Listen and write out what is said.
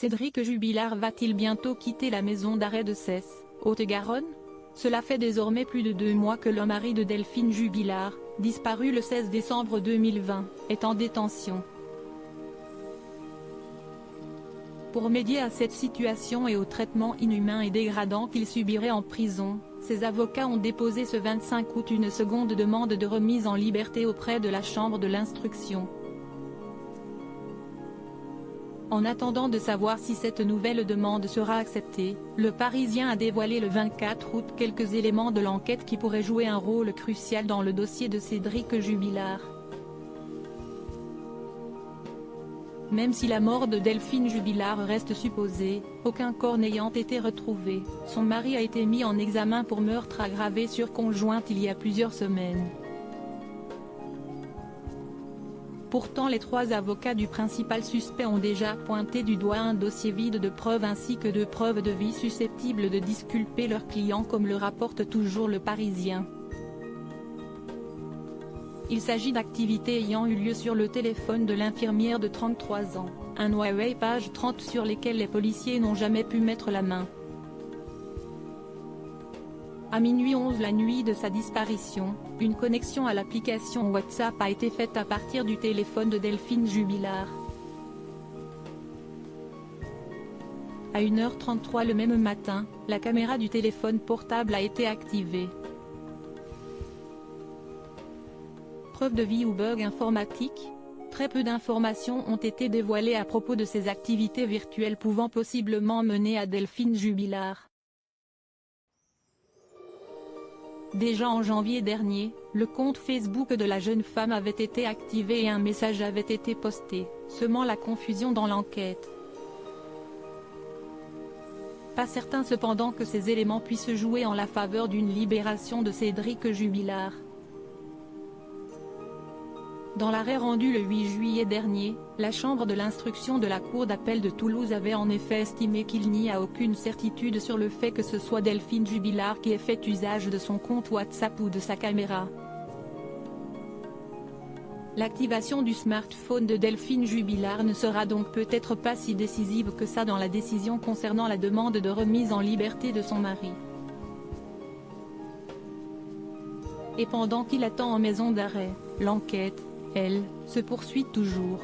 Cédric Jubilard va-t-il bientôt quitter la maison d'arrêt de Cesse, Haute-Garonne? Cela fait désormais plus de 2 mois que le mari de Delphine Jubilard, disparu le 16 décembre 2020, est en détention. Pour médier à cette situation et au traitement inhumain et dégradant qu'il subirait en prison, ses avocats ont déposé ce 25 août une seconde demande de remise en liberté auprès de la Chambre de l'instruction. En attendant de savoir si cette nouvelle demande sera acceptée, Le Parisien a dévoilé le 24 août quelques éléments de l'enquête qui pourraient jouer un rôle crucial dans le dossier de Cédric Jubilard. Même si la mort de Delphine Jubilard reste supposée, aucun corps n'ayant été retrouvé, son mari a été mis en examen pour meurtre aggravé sur conjointe il y a plusieurs semaines. Pourtant les 3 avocats du principal suspect ont déjà pointé du doigt un dossier vide de preuves ainsi que de preuves de vie susceptibles de disculper leur client comme le rapporte toujours Le Parisien. Il s'agit d'activités ayant eu lieu sur le téléphone de l'infirmière de 33 ans, un Huawei page 30 sur lesquels les policiers n'ont jamais pu mettre la main. À minuit 11 la nuit de sa disparition, une connexion à l'application WhatsApp a été faite à partir du téléphone de Delphine Jubilard. À 1h33 le même matin, la caméra du téléphone portable a été activée. Preuve de vie ou bug informatique? Très peu d'informations ont été dévoilées à propos de ces activités virtuelles pouvant possiblement mener à Delphine Jubilard. Déjà en janvier dernier, le compte Facebook de la jeune femme avait été activé et un message avait été posté, semant la confusion dans l'enquête. Pas certain cependant que ces éléments puissent jouer en la faveur d'une libération de Cédric Jubilard. Dans l'arrêt rendu le 8 juillet dernier, la Chambre de l'instruction de la Cour d'appel de Toulouse avait en effet estimé qu'il n'y a aucune certitude sur le fait que ce soit Delphine Jubilard qui ait fait usage de son compte WhatsApp ou de sa caméra. L'activation du smartphone de Delphine Jubilard ne sera donc peut-être pas si décisive que ça dans la décision concernant la demande de remise en liberté de son mari. Et pendant qu'il attend en maison d'arrêt, l'enquête, elle, se poursuit toujours.